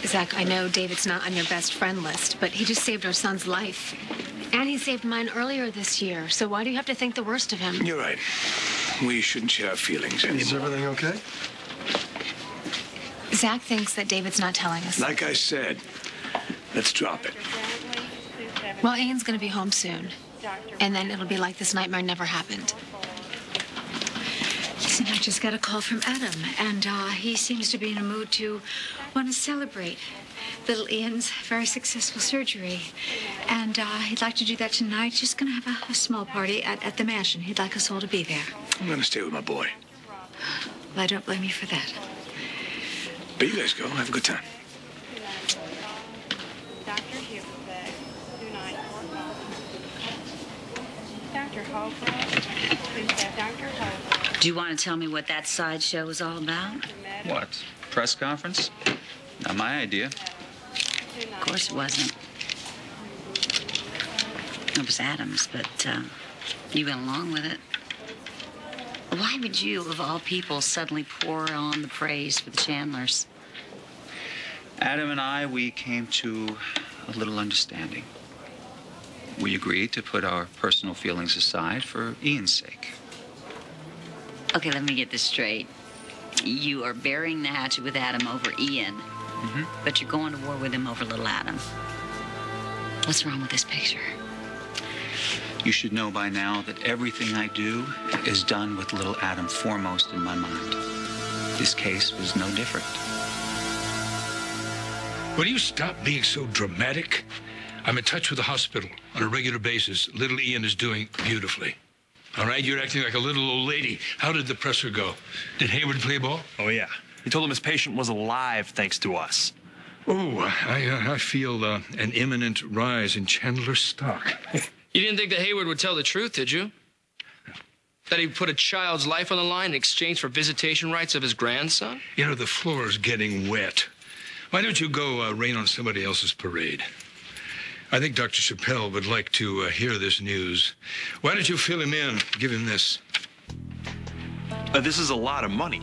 Zach, I know David's not on your best friend list, but he just saved our son's life. And he saved mine earlier this year, so why do you have to think the worst of him? You're right. We shouldn't share feelings anymore. Is everything okay? Zach thinks that David's not telling us. Like I said, let's drop it. Well, Ian's going to be home soon. And then it'll be like this nightmare never happened. Listen, I just got a call from Adam, and he seems to be in a mood to want to celebrate little Ian's very successful surgery. And he'd like to do that tonight. Just going to have a small party at the mansion. He'd like us all to be there. I'm going to stay with my boy. Well, I don't blame you for that. But you guys go. Have a good time. Do you want to tell me what that sideshow is all about? What? Press conference? Not my idea. Of course it wasn't. It was Adam's, but you went along with it. Why would you, of all people, suddenly pour on the praise for the Chandlers? Adam and I, we came to a little understanding. We agreed to put our personal feelings aside for Ian's sake. Okay, let me get this straight. You are burying the hatchet with Adam over Ian, but you're going to war with him over little Adam. What's wrong with this picture? You should know by now that everything I do is done with little Adam foremost in my mind. This case was no different. Will you stop being so dramatic? I'm in touch with the hospital on a regular basis. Little Ian is doing beautifully. All right, you're acting like a little old lady. How did the presser go? Did Hayward play ball? Oh, yeah. He told him his patient was alive thanks to us. Oh, I feel an imminent rise in Chandler's stock. You didn't think that Hayward would tell the truth, did you? That he'd put a child's life on the line in exchange for visitation rights of his grandson? You know, the floor's getting wet. Why don't you go rain on somebody else's parade? I think Dr. Chappelle would like to hear this news. Why don't you fill him in? Give him this. This is a lot of money.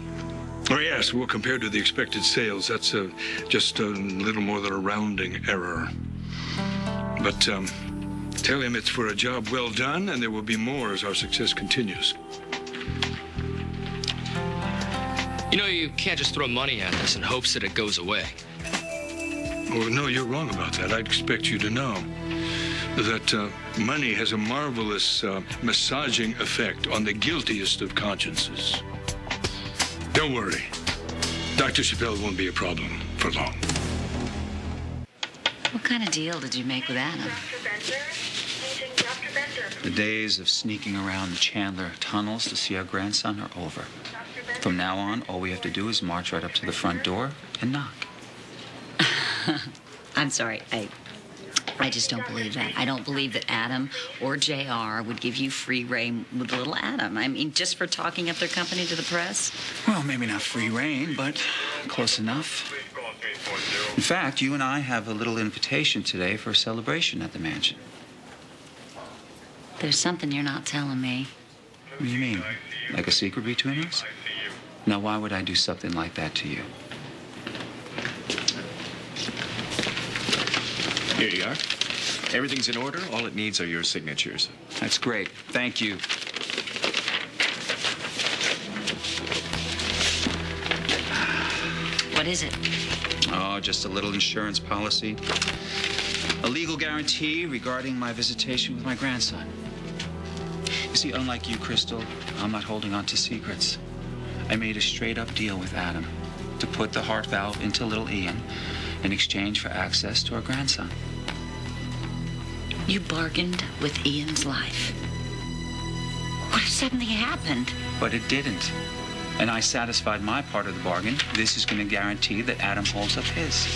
Oh, yes. Well, compared to the expected sales, that's just a little more than a rounding error. But tell him it's for a job well done, and there will be more as our success continues. You know, you can't just throw money at this in hopes that it goes away. Oh, no, you're wrong about that. I'd expect you to know that money has a marvelous massaging effect on the guiltiest of consciences. Don't worry. Dr. Chappelle won't be a problem for long. What kind of deal did you make with Adam? The days of sneaking around the Chandler tunnels to see our grandson are over. From now on, all we have to do is march right up to the front door and knock. I'm sorry, I just don't believe that. I don't believe that Adam or JR would give you free rein with little Adam. I mean, just for talking up their company to the press? Well, maybe not free rein, but close enough. In fact, you and I have a little invitation today for a celebration at the mansion. There's something you're not telling me. What do you mean? Like a secret between us? Now, why would I do something like that to you? Here you are. Everything's in order. All it needs are your signatures. That's great. Thank you. What is it? Oh, just a little insurance policy. A legal guarantee regarding my visitation with my grandson. You see, unlike you, Crystal, I'm not holding on to secrets. I made a straight-up deal with Adam to put the heart valve into little Ian in exchange for access to our grandson. You bargained with Ian's life. What if something happened? But it didn't. And I satisfied my part of the bargain. This is going to guarantee that Adam holds up his.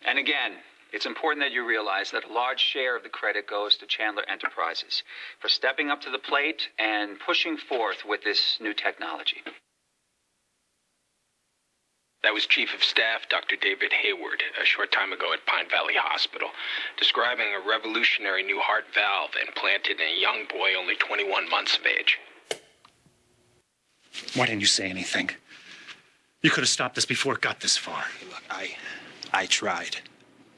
And again, it's important that you realize that a large share of the credit goes to Chandler Enterprises for stepping up to the plate and pushing forth with this new technology. That was Chief of Staff Dr. David Hayward a short time ago at Pine Valley Hospital, describing a revolutionary new heart valve implanted in a young boy only 21 months of age. Why didn't you say anything? You could have stopped this before it got this far. Look, I tried.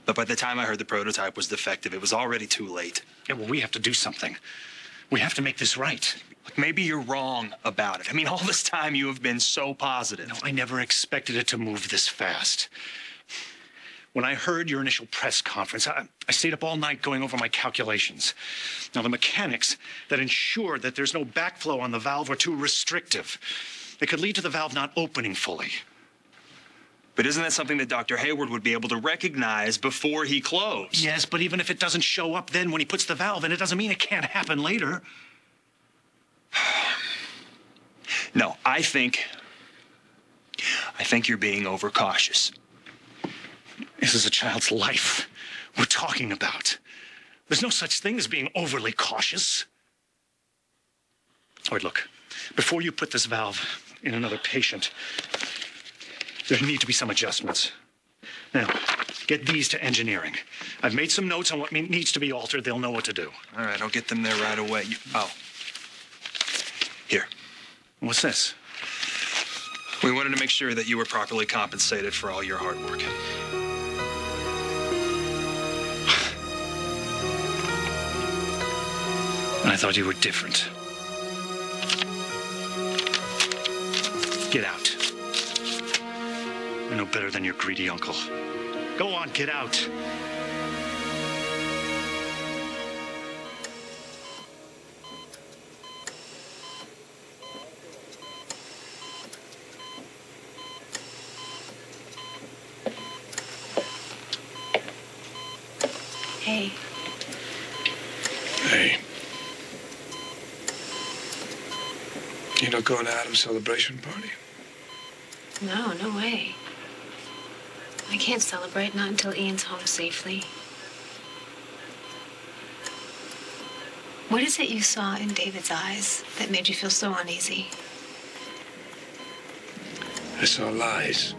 But by the time I heard the prototype was defective, it was already too late. Yeah, well, we have to do something. We have to make this right. Look, maybe you're wrong about it. I mean, all this time you have been so positive. No, I never expected it to move this fast. When I heard your initial press conference, I stayed up all night going over my calculations. Now, the mechanics that ensure that there's no backflow on the valve were too restrictive. It could lead to the valve not opening fully. But isn't that something that Dr. Hayward would be able to recognize before he closed? Yes, but even if it doesn't show up then when he puts the valve in, it doesn't mean it can't happen later. No, I think you're being overcautious. This is a child's life we're talking about. There's no such thing as being overly cautious. All right, look, before you put this valve in another patient, there need to be some adjustments. Now, get these to engineering. I've made some notes on what needs to be altered. They'll know what to do. All right, I'll get them there right away. Here. What's this? We wanted to make sure that you were properly compensated for all your hard work. I thought you were different. Get out. You're no better than your greedy uncle. Go on, get out. Hey. Hey. You not going to Adam's celebration party? No, no way. I can't celebrate, not until Ian's home safely. What is it you saw in David's eyes that made you feel so uneasy? I saw lies.